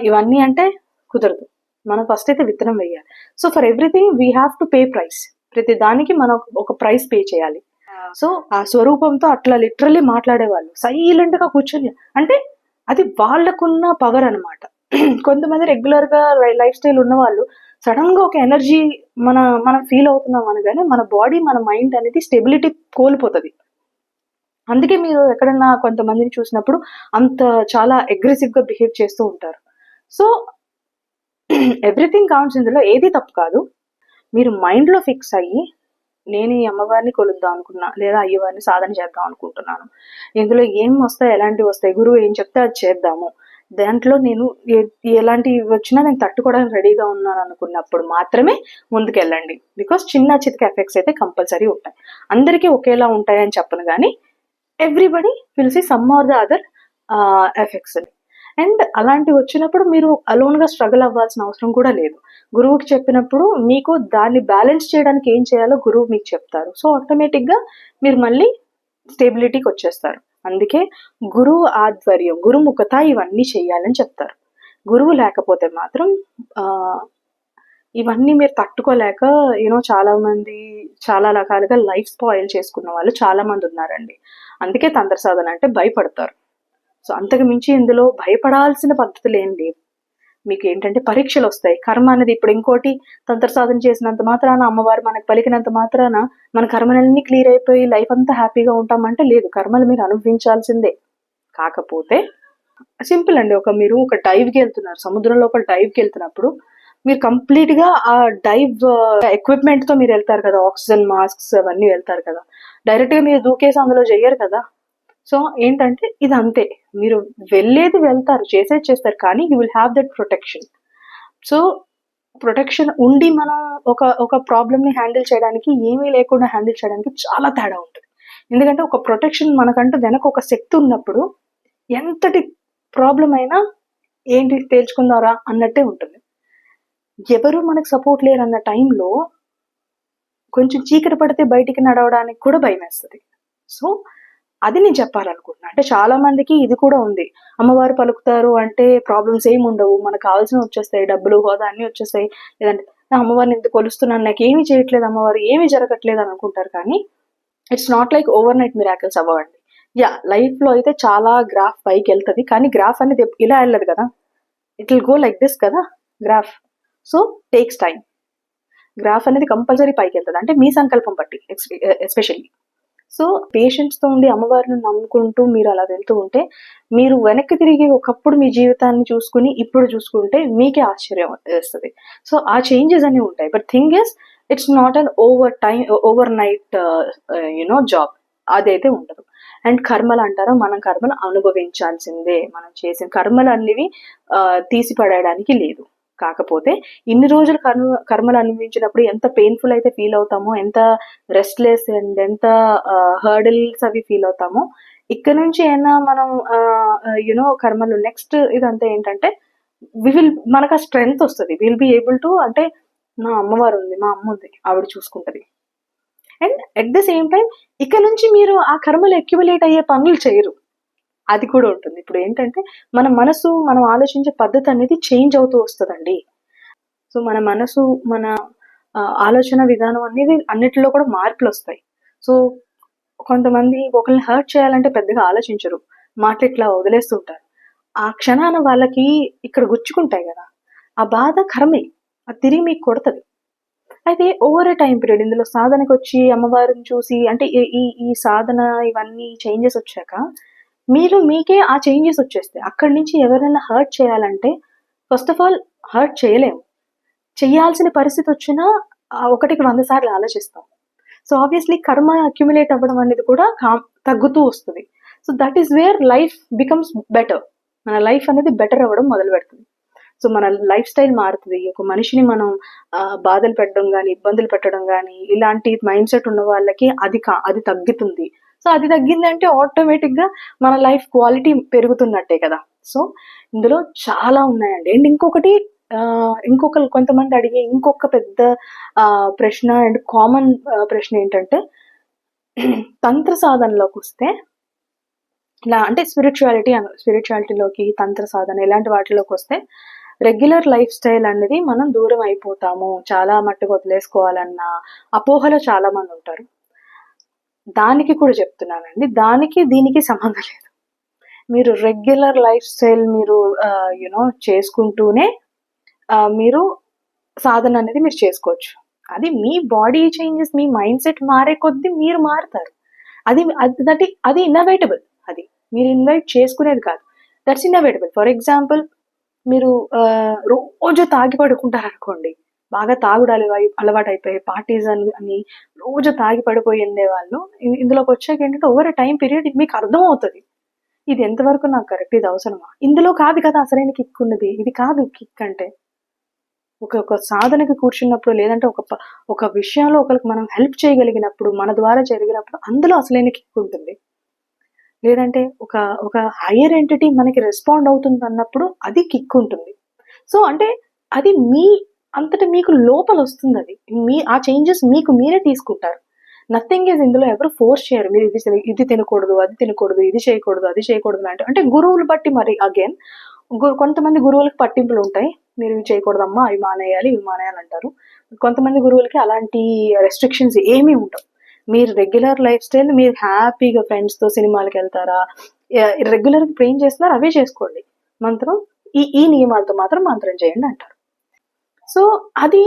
ఇవన్నీ అంటే కుదరదు. మనం ఫస్ట్ అయితే విత్తనం వేయాలి. So for everything we have to pay price. ప్రతి దానికి మనం ఒక ప్రైస్ పే చేయాలి. సో ఆ స్వరూపంతో అట్లా లిటరల్లీ మాట్లాడేవాళ్ళు సైలెంట్ గా కూర్చొని. అంటే అది వాళ్ళకున్న పవర్ అనమాట. కొంతమంది రెగ్యులర్ గా లైఫ్ స్టైల్ ఉన్న వాళ్ళు సడన్ గా ఒక ఎనర్జీ మనం ఫీల్ అవుతున్నాం అనగానే మన బాడీ మన మైండ్ అనేది స్టెబిలిటీ కోల్పోతుంది. అందుకే మీరు ఎక్కడన్నా కొంతమందిని చూసినప్పుడు అంత చాలా అగ్రెసివ్ గా బిహేవ్ చేస్తూ ఉంటారు. So everything counts. ఇందులో ఏది తప్పు కాదు. మీరు మైండ్ లో ఫిక్స్ అయ్యి నేను ఈ అమ్మవారిని కొలుద్దాం అనుకున్నా, లేదా అయ్యవారిని సాధన చేద్దాం అనుకుంటున్నాను, ఇందులో ఏం వస్తాయి, ఎలాంటివి వస్తాయి, గురువు ఏం చెప్తే అది చేద్దాము, దాంట్లో నేను ఎలాంటివి వచ్చినా నేను తట్టుకోవడానికి రెడీగా ఉన్నాను అనుకున్నప్పుడు మాత్రమే ముందుకెళ్ళండి. బికాస్ చిన్న చితక ఎఫెక్ట్స్ అయితే కంపల్సరీ ఉంటాయి. అందరికీ ఒకేలా ఉంటాయని చెప్పను కానీ everybody will see some or the other effects. And అలాంటివి వచ్చినప్పుడు మీరు అలోన్గా స్ట్రగుల్ అవ్వాల్సిన అవసరం కూడా లేదు. గురువుకి చెప్పినప్పుడు మీకు దాన్ని బ్యాలెన్స్ చేయడానికి ఏం చేయాలో గురువు మీకు చెప్తారు. సో ఆటోమేటిక్గా మీరు మళ్ళీ స్టేబిలిటీకి వచ్చేస్తారు. అందుకే గురువు ఆధ్వర్యం, గురుముఖత ఇవన్నీ చేయాలని చెప్తారు. గురువు లేకపోతే మాత్రం ఇవన్నీ మీరు తట్టుకోలేక చాలా మంది చాలా రకాలుగా లైఫ్ స్పాయిల్ చేసుకున్న వాళ్ళు చాలా మంది ఉన్నారండి. అందుకే తంత్ర సాధన అంటే భయపడతారు. సో అంతకు మించి ఇందులో భయపడాల్సిన పద్ధతులు ఏం లేవు. మీకు ఏంటంటే పరీక్షలు వస్తాయి. కర్మ అనేది ఇప్పుడు ఇంకోటి, తంత్ర సాధన చేసినంత మాత్రాన, అమ్మవారు మనకు పలికినంత మాత్రాన మన కర్మలన్నీ క్లియర్ అయిపోయి లైఫ్ అంతా హ్యాపీగా ఉంటామంటే లేదు. కర్మలు మీరు అనుభవించాల్సిందే. కాకపోతే సింపుల్ అండి. మీరు ఒక డైవ్కి వెళ్తున్నారు, సముద్రంలో ఒక డైవ్కి వెళ్తున్నప్పుడు మీరు కంప్లీట్గా ఆ డైవ్ ఎక్విప్మెంట్తో మీరు వెళ్తారు కదా, ఆక్సిజన్ మాస్క్స్ అవన్నీ వెళ్తారు కదా. డైరెక్ట్గా మీరు దూకేసి అందులో చెయ్యరు కదా. సో ఏంటంటే ఇది అంతే, మీరు వెళ్ళేది వెళ్తారు, చేసేది చేస్తారు, కానీ you will have that protection. So protection ఉండి మనం ఒక ప్రాబ్లమ్ని హ్యాండిల్ చేయడానికి, ఏమీ లేకుండా హ్యాండిల్ చేయడానికి చాలా తేడా ఉంటుంది. ఎందుకంటే ఒక ప్రొటెక్షన్ మనకంటూ వెనక ఒక శక్తి ఉన్నప్పుడు ఎంతటి ప్రాబ్లం అయినా ఏంటి తేల్చుకుందారా అన్నట్టే ఉంటుంది. ఎవరు మనకు సపోర్ట్ లేరు అన్న టైంలో కొంచెం చీకటి పడితే బయటికి నడవడానికి కూడా భయం వేస్తుంది. సో అది నేను చెప్పాలనుకుంటున్నా. అంటే చాలా మందికి ఇది కూడా ఉంది, అమ్మవారు పలుకుతారు అంటే ప్రాబ్లమ్స్ ఏమి ఉండవు, మనకు కావాల్సినవి వచ్చేస్తాయి, డబ్బులు హోదా అన్నీ వచ్చేస్తాయి, లేదంటే అమ్మవారిని ఎందుకు కొలుస్తున్నాను, నాకు ఏమీ చేయట్లేదు, అమ్మవారు ఏమీ జరగట్లేదు అని అనుకుంటారు. కానీ it's not like over night miracles అవ్వండి. లైఫ్లో అయితే చాలా గ్రాఫ్ పైకి వెళ్తుంది, కానీ గ్రాఫ్ అనేది ఇలా వెళ్ళదు కదా, it will go like this కదా graph. So takes time. Graph అనేది కంపల్సరీ పైకి వెళ్తుంది, అంటే మీ సంకల్పం బట్టి ఎస్పెషల్లీ. సో పేషెంట్స్తో ఉండి అమ్మవారిని నమ్ముకుంటూ మీరు అలా వెళ్తూ ఉంటే, మీరు వెనక్కి తిరిగి ఒకప్పుడు మీ జీవితాన్ని చూసుకుని ఇప్పుడు చూసుకుంటే మీకే ఆశ్చర్యం వేస్తుంది. సో ఆ చేంజెస్ అన్నీ ఉంటాయి. But thing is it's not an over night job. అదైతే ఉండదు. అండ్ కర్మలు అంటారా, మనం కర్మలు అనుభవించాల్సిందే. మనం చేసిన కర్మలు అన్నివి తీసిపడేయడానికి లేదు. కాకపోతే ఇన్ని రోజులు కర్మలు అనుభవించినప్పుడు ఎంత పెయిన్ఫుల్ అయితే ఫీల్ అవుతామో, ఎంత రెస్ట్లెస్ అండ్ ఎంత హర్డిల్స్ అవి ఫీల్ అవుతామో, ఇక్కడ నుంచి అయినా మనం కర్మలు నెక్స్ట్ ఇదంతా ఏంటంటే మనకు ఆ స్ట్రెంగ్త్ వస్తుంది. విల్ బి ఏబుల్ టు, అంటే నా అమ్మవారు ఉంది, మా అమ్మ ఉంది, ఆవిడ చూసుకుంటుంది. And at the same time ఇక్కడ నుంచి మీరు ఆ కర్మలు అక్యుములేట్ అయ్యే పనులు చేయరు. అది కూడా ఉంటుంది. ఇప్పుడు ఏంటంటే మన మనసు, మనం ఆలోచించే పద్ధతి అనేది చేంజ్ అవుతూ వస్తుందండి. సో మన మనసు, మన ఆలోచన విధానం అనేది అన్నిటిలో కూడా మార్పులు వస్తాయి. సో కొంతమంది ఒకరిని హర్ట్ చేయాలంటే పెద్దగా ఆలోచించరు, మాట ఇట్లా వదిలేస్తుంటారు. ఆ క్షణాన వాళ్ళకి ఇక్కడ గుచ్చుకుంటాయి కదా, ఆ బాధ కర్మే, అది తిరిగి మీకు కొడుతుంది. అయితే ఓవర్ ఎ టైం పీరియడ్ ఇందులో సాధనకొచ్చి అమ్మవారిని చూసి అంటే ఈ ఈ ఈ సాధన ఇవన్నీ చేంజెస్ వచ్చాక మీకే ఆ చేంజెస్ వచ్చేస్తాయి. అక్కడి నుంచి ఎవరైనా హర్ట్ చేయాలంటే ఫస్ట్ ఆఫ్ ఆల్ హర్ట్ చేయలేము. చేయాల్సిన పరిస్థితి వచ్చినా ఒకటికి 100 సార్లు ఆలోచిస్తాం. సో ఆబ్వియస్లీ కర్మ అక్యుములేట్ అవ్వడం అనేది కూడా తగ్గుతూ వస్తుంది. So that is where life becomes better. మన లైఫ్ అనేది బెటర్ అవ్వడం మొదలు పెడుతుంది. సో మన లైఫ్ స్టైల్ మారుతుంది. ఒక మనిషిని మనం బాధలు పెట్టడం కానీ, ఇబ్బందులు పెట్టడం కానీ, ఇలాంటి మైండ్ సెట్ ఉన్న వాళ్ళకి అది తగ్గుతుంది. సో అది తగ్గిందంటే ఆటోమేటిక్గా మన లైఫ్ క్వాలిటీ పెరుగుతున్నట్టే కదా. సో ఇందులో చాలా ఉన్నాయండి. అండ్ ఇంకొకటి కొంతమంది అడిగే ఇంకొక పెద్ద ప్రశ్న అండ్ కామన్ ప్రశ్న ఏంటంటే తంత్ర సాధనలోకి వస్తే ఇలా అంటే స్పిరిచువాలిటీలోకి తంత్ర సాధన ఇలాంటి వాటిలోకి వస్తే రెగ్యులర్ లైఫ్ స్టైల్ అనేది మనం దూరం అయిపోతాము, చాలా మట్టుకు వదిలేసుకోవాలన్న అపోహలో చాలా మంది ఉంటారు. దానికి కూడా చెప్తున్నానండి, దానికి దీనికి సంబంధం లేదు. మీరు రెగ్యులర్ లైఫ్ స్టైల్ మీరు చేసుకుంటూనే మీరు సాధన అనేది మీరు చేసుకోవచ్చు. అది మీ బాడీ చేంజెస్, మీ మైండ్ సెట్ మారే కొద్దీ మీరు మారుతారు. అది ఇన్నోవేటబుల్. అది మీరు ఇన్వైట్ చేసుకునేది కాదు, దట్స్ ఇన్నోవేటబుల్. ఫర్ ఎగ్జాంపుల్, మీరు రోజు తాగి పడుకుంటారు అనుకోండి, బాగా తాగుడాలి అలవాటు అయిపోయి పార్టీస్ అని రోజు తాగి పడిపోయిండే వాళ్ళు ఇందులోకి వచ్చాక ఏంటంటే ఓవర్ టైం పీరియడ్ మీకు అర్థం అవుతుంది, ఇది ఎంతవరకు నాకు కరెక్ట్, ఇది అవసరమా, ఇందులో కాదు కదా అసలైన కిక్ ఉన్నది, ఇది కాదు కిక్ అంటే. ఒక సాధనకి కూర్చున్నప్పుడు లేదంటే ఒక విషయంలో ఒకరికి మనం హెల్ప్ చేయగలిగినప్పుడు, మన ద్వారా జరిగినప్పుడు అందులో అసలైన కిక్ ఉంటుంది. లేదంటే ఒక హైయర్ ఎంటిటీ మనకి రెస్పాండ్ అవుతుంది అన్నప్పుడు అది కిక్ ఉంటుంది. సో అంటే అది మీ అంతటా మీకు లోపల వస్తుంది. అది ఆ చేంజెస్ మీకు మీరే తీసుకుంటారు. నథింగ్ ఈజ్ ఇందులో ఎవరు ఫోర్స్ చేయరు. మీరు ఇది తినకూడదు, అది తినకూడదు, ఇది చేయకూడదు, అది చేయకూడదు అంటే గురువులు బట్టి. మరి అగైన్ కొంతమంది గురువులకు పట్టింపులు ఉంటాయి, మీరు ఇవి చేయకూడదమ్మా, అవి మానేయాలి, ఇవి మానేయాలి అంటారు. కొంతమంది గురువులకి అలాంటి రెస్ట్రిక్షన్స్ ఏమీ ఉండవు. మీరు రెగ్యులర్ లైఫ్ స్టైల్ మీరు హ్యాపీగా ఫ్రెండ్స్తో సినిమాలకు వెళ్తారా, రెగ్యులర్గా ప్రేమ్ చేస్తున్నారు, అవే చేసుకోండి. మంత్రం ఈ నియమాలతో మాత్రం మంత్రం చేయండి అంటారు. సో అది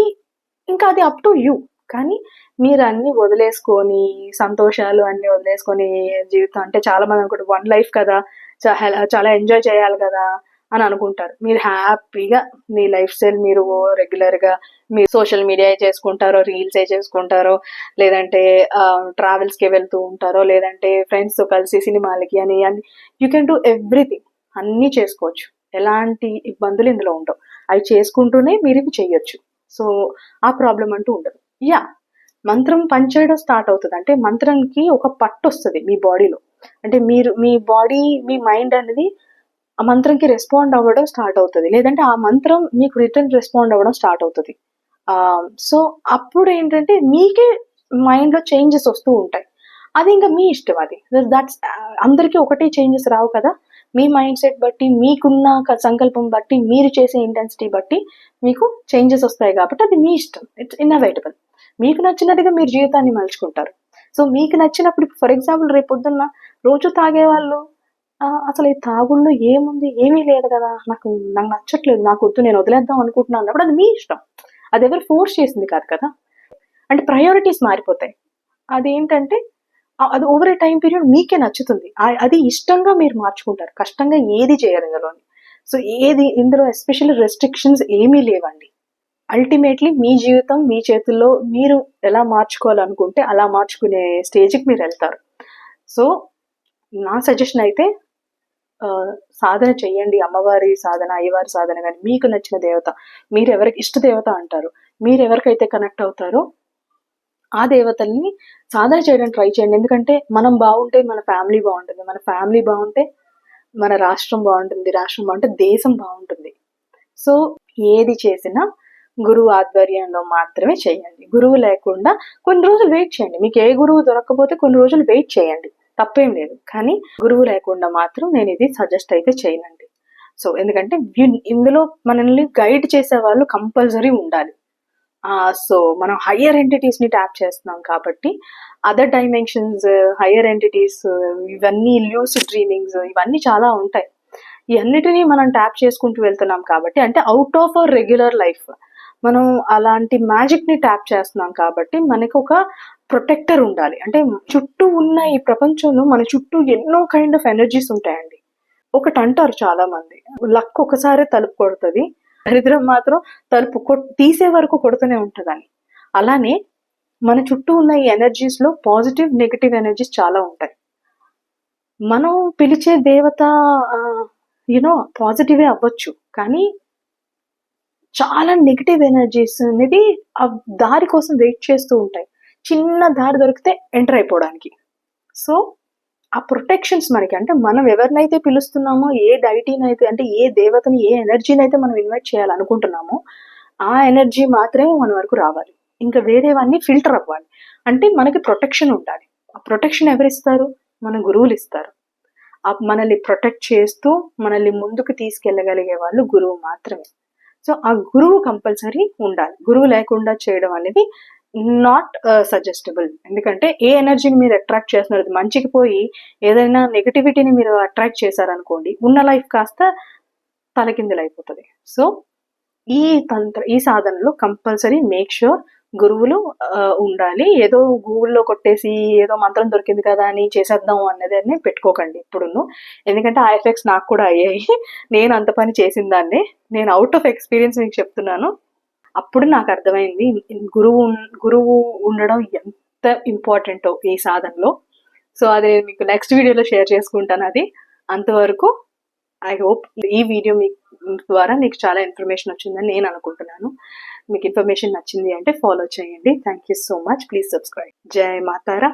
అప్ టు యూ. కానీ మీరు అన్ని వదిలేసుకొని, సంతోషాలు అన్ని వదిలేసుకొని జీవితం అంటే చాలా మంది అనుకుంటారు 1 లైఫ్ కదా, చాలా ఎంజాయ్ చేయాలి కదా అని అనుకుంటారు. మీరు హ్యాపీగా మీ లైఫ్ స్టైల్ మీరు రెగ్యులర్గా మీరు సోషల్ మీడియా చేసుకుంటారో, రీల్సే చేసుకుంటారో, లేదంటే ట్రావెల్స్కి వెళ్తూ ఉంటారో, లేదంటే ఫ్రెండ్స్తో కలిసి సినిమాలకి అని యూ కెన్ డూ ఎవ్రీథింగ్. అన్నీ చేసుకోవచ్చు, ఎలాంటి ఇబ్బందులు ఇందులో ఉండవు. అవి చేసుకుంటూనే మీరు ఇవి చేయొచ్చు. సో ఆ ప్రాబ్లం అంటూ ఉండదు. మంత్రం పనిచేయడం స్టార్ట్ అవుతుంది అంటే మంత్రంకి ఒక పట్టు వస్తుంది మీ బాడీలో. అంటే మీ బాడీ, మీ మైండ్ అనేది ఆ మంత్రంకి రెస్పాండ్ అవ్వడం స్టార్ట్ అవుతుంది, లేదంటే ఆ మంత్రం మీకు రిటర్న్ రెస్పాండ్ అవ్వడం స్టార్ట్ అవుతుంది. సో అప్పుడు ఏంటంటే మీకే మైండ్లో చేంజెస్ వస్తూ ఉంటాయి. అది ఇంకా మీ ఇష్టం. అది దట్స్ అందరికీ ఒకటే చేంజెస్ రావు కదా. మీ మైండ్ సెట్ బట్టి, మీకున్న సంకల్పం బట్టి, మీరు చేసే ఇంటెన్సిటీ బట్టి మీకు చేంజెస్ వస్తాయి కాబట్టి అది మీ ఇష్టం. It's innovatable. మీకు నచ్చినట్టుగా మీరు జీవితాన్ని మలుచుకుంటారు. సో మీకు నచ్చినప్పుడు, ఫర్ ఎగ్జాంపుల్ రేపు పొద్దున్న రోజు తాగే వాళ్ళు అసలు ఈ తాగుళ్ళు ఏముంది, ఏమీ లేదు కదా, నాకు నచ్చట్లేదు, నాకు వద్దు, నేను వదిలేద్దాం అనుకుంటున్నాను అన్నప్పుడు అది మీ ఇష్టం. అది ఎవరు ఫోర్స్ చేసింది కాదు కదా. అంటే ప్రయారిటీస్ మారిపోతాయి. అదేంటంటే అది ఓవర్ ఏ టైం పీరియడ్ మీకే నచ్చుతుంది, అది ఇష్టంగా మీరు మార్చుకుంటారు. కష్టంగా ఏది చేయరు ఇందులోని. సో ఇందులో ఎస్పెషల్లీ రెస్ట్రిక్షన్స్ ఏమీ లేవండి. అల్టిమేట్లీ మీ జీవితం మీ చేతుల్లో, మీరు ఎలా మార్చుకోవాలనుకుంటే అలా మార్చుకునే స్టేజ్కి మీరు వెళ్తారు. సో నా సజెషన్ అయితే సాధన చెయ్యండి. అమ్మవారి సాధన, అయ్యవారి సాధన, కానీ మీకు నచ్చిన దేవత, మీరు ఎవరికి ఇష్ట దేవత అంటారు, మీరు ఎవరికైతే కనెక్ట్ అవుతారో ఆ దేవతల్ని సాధన చేయడానికి ట్రై చేయండి. ఎందుకంటే మనం బాగుంటే మన ఫ్యామిలీ బాగుంటుంది, మన ఫ్యామిలీ బాగుంటే మన రాష్ట్రం బాగుంటుంది, రాష్ట్రం బాగుంటే దేశం బాగుంటుంది. సో ఏది చేసినా గురువు ఆధ్వర్యంలో మాత్రమే చేయండి. గురువు లేకుండా కొన్ని రోజులు వెయిట్ చేయండి. మీకు ఏ గురువు దొరకకపోతే కొన్ని రోజులు వెయిట్ చేయండి, తప్పేం లేదు. కానీ గురువు లేకుండా మాత్రం నేను ఇది సజెస్ట్ అయితే చేయనండి. సో ఎందుకంటే ఇందులో మనల్ని గైడ్ చేసే వాళ్ళు కంపల్సరీ ఉండాలి. సో మనం హయ్యర్ ఎంటిటీస్ని ట్యాప్ చేస్తున్నాం కాబట్టి అదర్ డైమెన్షన్స్, హయ్యర్ ఎంటిటీస్, ఇవన్నీ లూసిడ్ డ్రీమింగ్స్, ఇవన్నీ చాలా ఉంటాయి. ఇవన్నిటినీ మనం ట్యాప్ చేసుకుంటూ వెళ్తున్నాం కాబట్టి, అంటే out of our regular life మనం అలాంటి మ్యాజిక్ని ట్యాప్ చేస్తున్నాం కాబట్టి మనకు ఒక ప్రొటెక్టర్ ఉండాలి. అంటే చుట్టూ ఉన్న ఈ ప్రపంచంలో మన చుట్టూ ఎన్నో కైండ్ ఆఫ్ ఎనర్జీస్ ఉంటాయండి. ఒకటి అంటారు చాలా మంది, లక్ ఒకసారి తలుపు కొడుతుంది, దరిద్రం మాత్రం తలుపు తీసే వరకు కొడుతూనే ఉంటుందని. అలానే మన చుట్టూ ఉన్న ఈ ఎనర్జీస్లో పాజిటివ్ నెగిటివ్ ఎనర్జీస్ చాలా ఉంటాయి. మనం పిలిచే దేవత పాజిటివే అవ్వచ్చు, కానీ చాలా నెగిటివ్ ఎనర్జీస్ అనేది ఆ దారి కోసం వెయిట్ చేస్తూ ఉంటాయి, చిన్న దారి దొరికితే ఎంటర్ అయిపోవడానికి. సో ఆ ప్రొటెక్షన్స్ మనకి, అంటే మనం ఎవరినైతే పిలుస్తున్నామో, ఏ డైటీని అయితే, అంటే ఏ దేవతని, ఏ ఎనర్జీని అయితే మనం ఇన్వైట్ చేయాలనుకుంటున్నామో ఆ ఎనర్జీ మాత్రమే మన వరకు రావాలి. ఇంకా వేరేవన్నీ ఫిల్టర్ అవ్వాలి. అంటే మనకి ప్రొటెక్షన్ ఉండాలి. ఆ ప్రొటెక్షన్ ఎవరిస్తారు? మన గురువులు ఇస్తారు. మనల్ని ప్రొటెక్ట్ చేస్తూ మనల్ని ముందుకు తీసుకెళ్ళగలిగే వాళ్ళు గురువు మాత్రమే. సో ఆ గురువు కంపల్సరీ ఉండాలి. గురువు లేకుండా చేయడం అనేది నాట్ సజెస్టబుల్. ఎందుకంటే ఏ ఎనర్జీని మీరు అట్రాక్ట్ చేస్తున్నారు, మంచికి పోయి ఏదైనా నెగటివిటీని మీరు అట్రాక్ట్ చేశారనుకోండి, ఉన్న లైఫ్ కాస్త తలకిందులైపోతుంది. సో ఈ సాధనలో కంపల్సరీ మేక్ ష్యూర్ గురువులు ఉండాలి. ఏదో గూగుల్లో కొట్టేసి ఏదో మంత్రం దొరికింది కదా అని చేసేద్దాం అన్నదాన్ని పెట్టుకోకండి ఇప్పుడును. ఎందుకంటే ఆ ఎఫెక్ట్స్ నాకు కూడా అయ్యాయి. నేను అంత పని చేసిన దాన్ని, నేను అవుట్ ఆఫ్ ఎక్స్పీరియన్స్ మీకు చెప్తున్నాను. అప్పుడు నాకు అర్థమైంది గురువు ఉండడం ఎంత ఇంపార్టెంటో ఈ సాధనలో. సో అది నేను మీకు నెక్స్ట్ వీడియోలో షేర్ చేసుకుంటాను. అది అంతవరకు ఐ హోప్ ఈ వీడియో ద్వారా మీకు చాలా ఇన్ఫర్మేషన్ వచ్చిందని నేను అనుకుంటున్నాను. మీకు ఇన్ఫర్మేషన్ నచ్చింది అంటే ఫాలో చేయండి. Thank you so much. Please subscribe. జై మాతారా.